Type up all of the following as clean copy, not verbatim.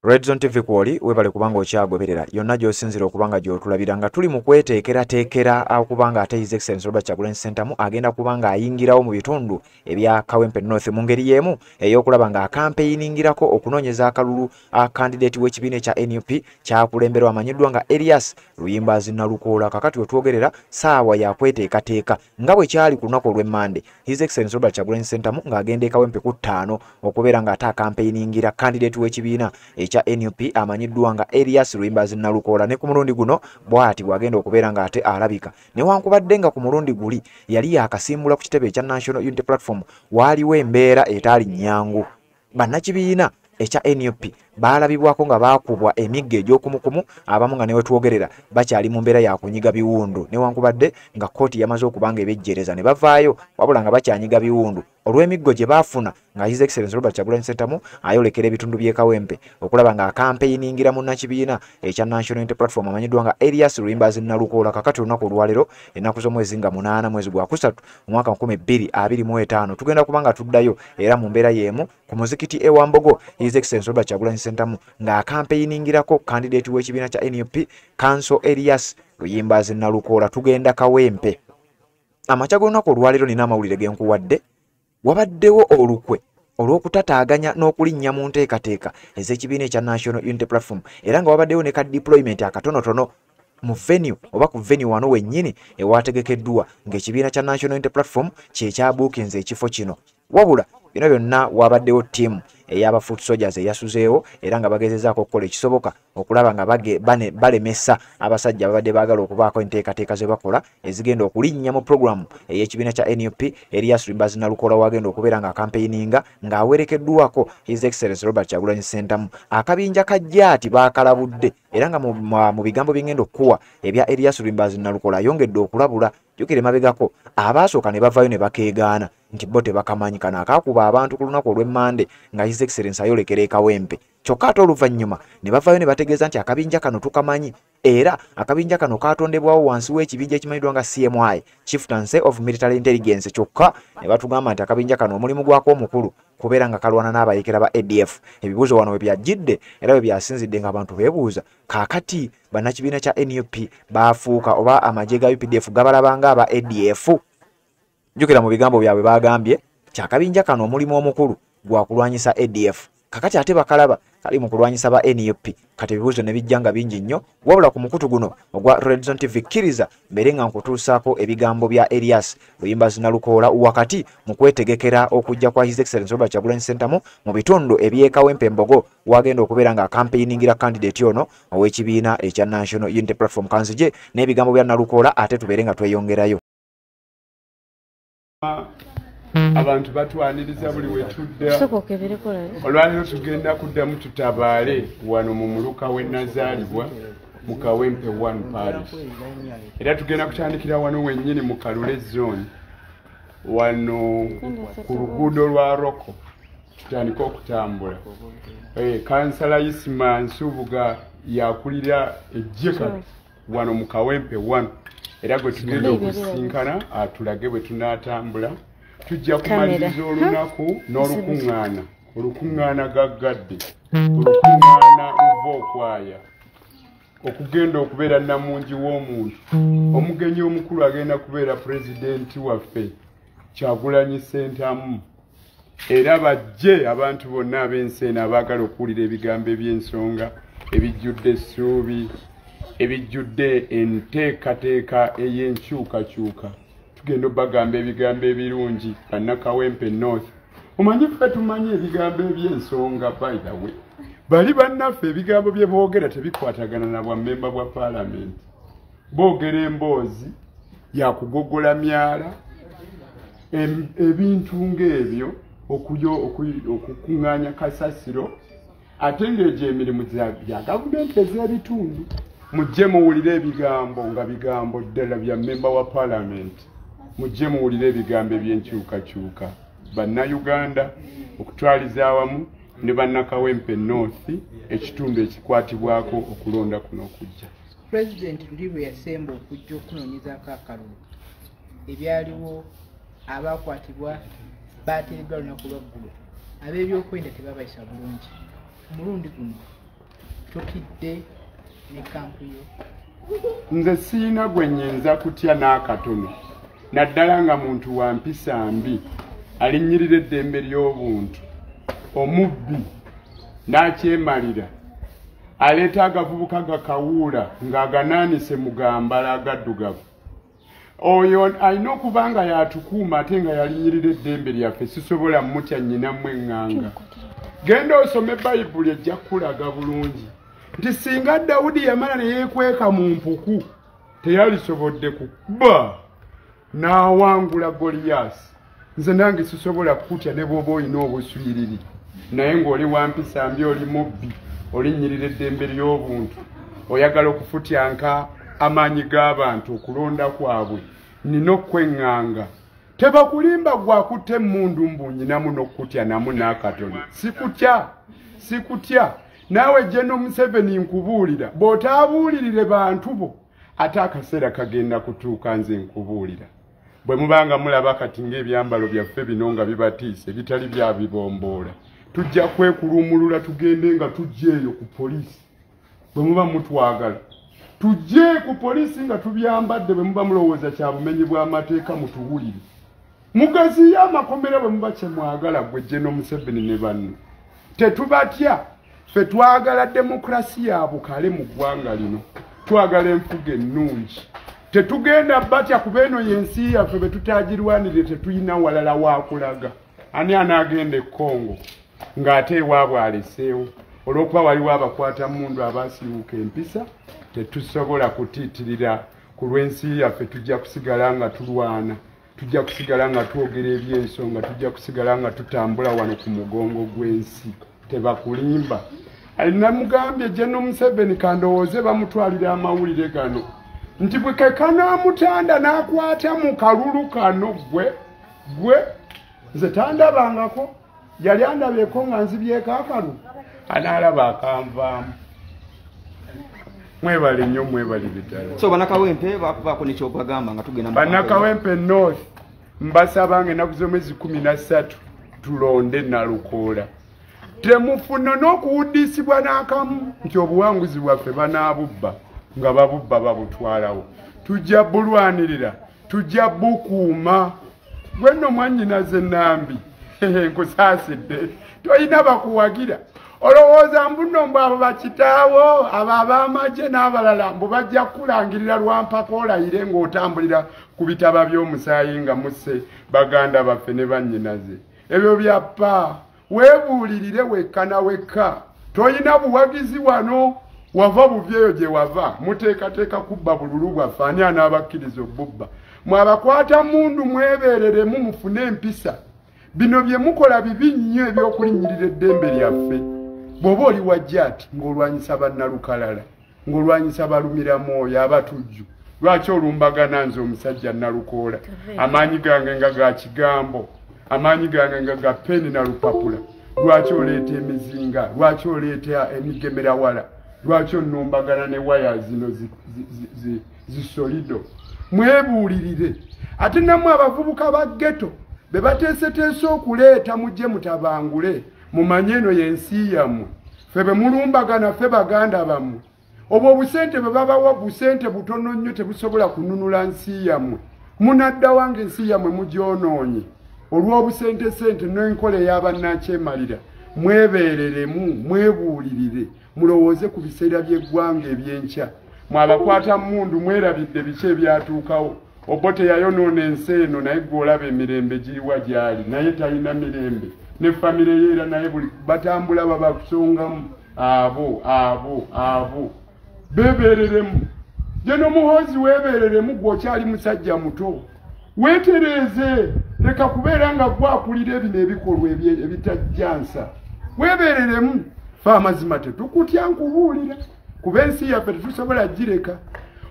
Red Zone TV kwoli webale kubanga okyagoberera yonna gy'osinzira okubanga gy'otulabira nga tuli mu kweteekerateekera okubanga ate His Excellency Robert Kyagulanyi Ssentamu agenda kubanga ayingirawo mu bitundu ebya Kawempe North mu ngeri y'emu ey'okulaba nga akampeyiningirako okunoonyeza akalulu candidate w'ekibiina ekya NUP kyakulemberwa amanyiddwa nga Elias Luyimbazi Nalukoola. Kakati wetwogerera saawa ya kweteekateeka nga bwe kyali ku lunaku olw'Emmande His Excellency Robert Kyagulanyi Ssentamu ng'agenda e Kawempe ku 5 okubeera nga ate akampeyiningirira candidate w'ekibiina ekya NUP amanyiddwa nga Elias Luyimbazi Nalukoola. Ne ku mulundi guno bw'ati bw'agenda okubeera nga ate alabika newankubadde nga ku mulundi guli yali yakasimbula ku kitebe ekya National Unity Platform waaliwo embeera etaali nnyangu. Bannakibiina ekya NUP baalabibwako nga baakubwa emigga egy'okumukumu abamu nga newetwogerera bakyali mu mbeera ya kunyiga biwundu newankubadde nga kkooti yamaze okubanga ebejjereza ne bavaayo wabula nga bakyanyiga biwundu olw'emiggo gye baafuna nga His Excellency Robert Kyagulanyi Ssentamu ayolekera ebitundu by'e Kawempe okulaba nga akampeyiningirira munnakibiina ekya National Unity Platform amanyiddwa nga Elias Luyimbazi Nalukoola. Kakati olunaku olwaleero ennaku z'omwezi nga 8 mwezi gwa kusatu omwaka 2025 tugenda kubanga tuddayo era mu mbeera y'emu ku muzikiti e Wambogo His Excellency Robert Kyagulanyi Ssentamu nga akampeyiningirako candidate w'ekibiina kya NUP Council Elias Luyimbazi Nalukoola. Tugenda Kawempe. Amakya g'olunaku olwaleero nina amawulire genkuwadde. Wabaddewo olukwe olw'okutataaganya n'okulinnya mu nteekateeka ez'ekibiina ekya National Unity Platform era nga wabaddewo ne ka deployment akatonotono mu venue oba ku venue wano wennyini ewategekeddwa ng'ekibiina kya National Unity Platform kyekyabuukinze ekifo kino. Wabula bino byonna wabaddewo ttiimu ey'aba foot soldiers eyasuzeewo era nga bagezezaako okukola ekisoboka okulaba nga balemesa abasajja babadde baagala okubaako enteekateeka ze bakola ezigenda okulinnya mu programu ey'ekibiina kya NUP Elias Luyimbazi Nalukoola wagenda okubeera nga akampeyininga ng'awerekeddwako His Excellency Robert Kyagulanyi Ssentamu. Akabinja kajja ati baakalabudde era nga mu bigambo byengenda okuwa ebya Elias Luyimbazi Nalukoola ayongedde okulabula. Jukire mabegako abaasooka ne bavaayo ne bakeegaana nti bo tebakamanyi kana akaakuba abantu ku lunaku olw'Emmande nga His Excellency ayolekera e Kawempe. Kyokka ate oluvannyuma ne bavaayo ne bategeeza nti akabinja kano tukamanyi era akabinja kano kaatondebwawo wansi w'ekibinja ekimanyiddwa nga CMI Chieftaincy of Military Intelligence. Kyokka ne batugamba nti akabinja kano omulimu gwako omukulu kubeera nga kalwana n'abayeekera ba ADF. Ebibuuzo wano we byajjidde era we byasinzidde ng'abantu beebuuza kaakati bannakibiina kya NUP baafuuka oba amagye ga UPDF gabalabanga aba ADF. Jukira mu bigambo byabwe bagambye kyakabinja kano omulimu omukulu gwa kulwanyisa ADF kakati ate bakalaba kali mu kulwanyisa ba NUP. Kati ebibuuzo ne bijja nga bingi nnyo wabula ku mukutu guno ogwa Red Zone TV kkiriza mbere nga nkutuusaako ebigambo bya Elias Luyimbazi Nalukoola wakati mu kwetegekera okujja kwa His Excellency Robert Kyagulanyi Ssentamu mu bitundu eby'e Kawempe Mbogo wagenda okubeera nga akampeyiningirira candidate ono ow'ekibiina ekya National Unity Platform. Kanzije n'ebigambo bya Nalukoola ate tubeere nga tweyongerayo. Abantu batwaniriza buli wetudda olwaleero tugenda kuddamu tutabaale wano mu muluka we nazaalibwa mu Kawempe 1 parish era tugenda kutandikira wano wennyini mu Kalule zone wano ku luguudo lwa Roko tutandika okutambula. Kansala Isima Nsubuga yakulira ejjeka wano mu Kawempe 1 era gwe tugenda okusinkana atulage bwe tunaatambula. Tujja kumaliriza olunaku n'olukuŋŋaana gaggadde olukuŋŋaana luva okwaya okugenda okubeera namungi w'omuntu. Omugenyi omukulu agenda kubeera pulezidenti waffe Kyagulanyi Ssentamu era bajje abantu bonna ab'ensi eno abaagala okuwulira ebigambo eby'ensonga ebijjudde essuubi ebijjudde enteekateeka ey'enkyukakyuka. Tugenda bagamba ebigambo ebirungi Kawempe North. Omanyi ffe tumanyi ebigambo eby'ensonga by the way. Bali bannaffe ebigambo bye boogera tebikwatagana na bwa memba bwa parliament. Boogera emboozi ya kugogola myala ebintu ng'ebyo okukuŋŋaanya kasasiro ate ng'egyo emirimu gya gavumenti ez'ebitundu. Mujje muwulire ebigambo nga bigambo ddala bya memba wa parliament. Mujje muwulire ebigambo eby'enkyukakyuka. Bannayuganda okutwaliza awamu ne Bannakawempe North ekitundu ekikwatibwako okulonda kuno okujja. President Luli bwe yasemba okujja okunoonyezaako akalulu ebyaliwo abaakwatibwa baateereddwa lunaku lwaggulo ab'ebyokwenda tebabayisa bulungi. Omulundi guno tokidde ne kampu yo. Nze siina gwe nnyinza kutya n'akatono naddala nga muntu wa mpisa mbi alinnyirira eddembe ly'obuntu omubbi n'akyemalira aleeta agavubuka gakawuula ng'aganaanise mu gambala agaddugavu. Oyo alina okuba nga yatukuuma ate nga yalinyirira eddembe lyaffe sisobola mmutya nnyinamu eŋŋanga. Genda osome Bayibuli ejja kukulaga bulungi nti singa Dawudi yamala ne yeekweka mu mpuku teyalisobodde kukuba n'awangula Goliyaasi. Nze nange sisobola kukutya ne bw'oba olina obuswiriri naye ng'oli wampisa mbi oli mubbi olinnyirira eddembe ly'obuntu oyagala okufutyanka amaanyi g'abantu okulonda kwabwe nina okweŋŋanga. Tebakulimba gwakutte emmundu mbunyinamu n'okutya namu n'akatono. Sikutya naawe General Museveni nkubuulira bw'otaabuulirire bantu bo ate akaseera kagenda kutuuka nze nkubuulira. Bwe mubanga mulaba kati ng'ebyambalo byaffe bino nga bibatiise bitali bya bibomboola tujja kwekuluumulula tugende nga tujjeeyo ku poliisi bwe muba mutwagala. Tujje ku poliisi nga tubyambadde bwe muba mulowooza kya bumenyi bw'amateeka mutuwulire. Mugaziya amakomera bwe muba kye mwagala gwe General Museveni ne banno. Tetubatya ffe twagala demokrasiya ya bukale mu ggwanga lino. Twagala enfuga ennungi. Tetugenda batya kuba eno y'ensi yaffe be tutaagirwanirire tetuyina walala wakulaga. Ani anaagenda e Congo ng'ate ewaabwe aleseewo olw'okuba waliwo abakwata mundu abaasiiwuka empisa tetusobola kutiitirira ku lw'ensi yaffe. Tujja kusigala nga tulwana, tujja kusigala nga twogera ebyensonga, tujja kusigala nga tutambula wano ku mugongo gw'ensi. Tebakulimba. Alina mugambye General Museveni kandowooze bamutwalira amawulire gano nti bwe kekanaamutanda n'akwata mu kalulu kano gwe nze tandabangako yali andabyeko nga nzibyeko akalulu anaalaba akanvaamu. Mwebale nnyo mwebalire ddala. So Banakawempe bakubaako nekyobagamba nga tugenda Banakawempe North mbasaba ng'ennaku z'omwezi 13 tulonde Nalukoola. Temufuna n'okuwuddisibwa n'akamu nti obuwanguzi bwaffe banaabubba nga babubba babutwalawo. Tujja bulwanirira, tujja bukuuma. Gwe nno mwannyinaze Nambi nkusaasidde toyina bakuwagira. Olowooza mbuno mbu abo bakitaawo abo ab'amagye n'abalala mbu bajja kukulangirira lwampaka olayire ng'otambulira ku bitaba by'omusaayi nga musse baganda baffe ne bannyinaze. Ebyo byappa. Weebuulirire wekka na wekka. Toyina buwagizi wano. Wava buvyeyo gye wava. Muteekateeka kubba bululu bwaffe ani anaabakkiriza obbubba. Mwabakwata mundu mwebeereremu mufune empisa. Bino bye mukola bibi nnyo ebyokulinnyirira eddembe lyaffe. Bw'oba oli wajja ati ng'olwanyisa bannalukalala, ng'olwanyisa balumiramwoyo abatujju. Lwaki olumbagana nze omusajja Nalukoola? Amaanyi gange nga ga kigambo, amaanyi gange nga ga peni na lupapula. Lwaki oleeta emizinga? Lwaki oleeta emigemerawala? Lwaki onnumbagana ne waya zino zisolido? Mwebuulirire. Ate nammwe abavubuka ba ghetto be bateeseteese okuleeta mujje mutabangule mumanye eno y'ensi yammwe. Ffe be mulumbagana ffe baganda bammwe. Obwo obusente bwe babawa busente butono nnyo tebusobola kununula nsi yammwe. Munadda wange ensi yammwe mugyonoonye olw'obusente sente n'enkola ey'abannakyemalira. Mwebeereremu, mwebuulirire, mulowooze ku biseera by'eggwanga eby'enkya. Mwabakwata mundu mwerabidde biki ebyatuukawo. Obote yayonoona ensi eno naye gw'olaba emirembe giriwa gy'ali naye talina mirembe. Ne famire yeera naye buli batambula babakusongamu abo. Beebeereremu. Jeno Muhoozi weebeereremu gw'okyali musajja muto. Weetereeze leka kubeera nga gwakulira ebino ebikolwa ebitajjansa. Weebeereremu. Fe amazima tetukutya nkubuulira kuba ensi yaffe tetusobola gireka.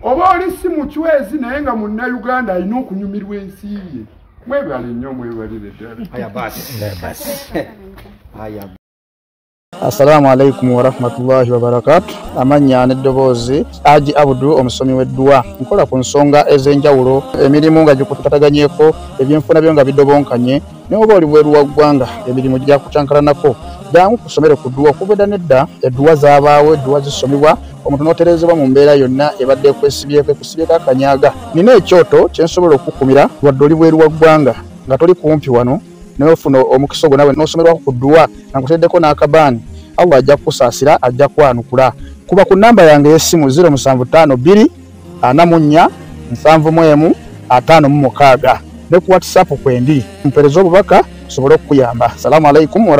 Oba oli si mucwezi naye nga munnayuganda alina okunyumirwa ensi ye. Mwebale nnyo mwebalire ddala. Aya basi. Assalamu alaikum wa rahmatullahi wa barakatuh. Amanya n'eddoboozi Haji Abdu omusomi w'eddua. Nkola ku nsonga ez'enjawulo emirimu nga gikutataganyeko ebyenfuna byo nga bidobonkanye ne oba oli bweru wa ggwanga emirimu gya kutankalanako jangu kusomere ku dduwa okubeda nedda edduwa zaabaawo edduwa zisomebwa omuntu n'oterezebwa mu mbeera yonna ebadde kwesibyeko ekusibyeko akanyaga. Nina ekyoto kye nsobola okukumira wadde oli bweru wa ggwanga nga toli kumpi wano n'ofuna omukisa ogwo nawe n'osomerwako ku dduwa nga nkuteddeko n'akabaani. Allah ajja kukusaasira, ajja kwanukula. Kuba ku namba yange y'essimu 0752 44 71 56 ne ku WhatsApp kwendi mpereza obubaka sobole okuyamba. Assalamu alaikum wa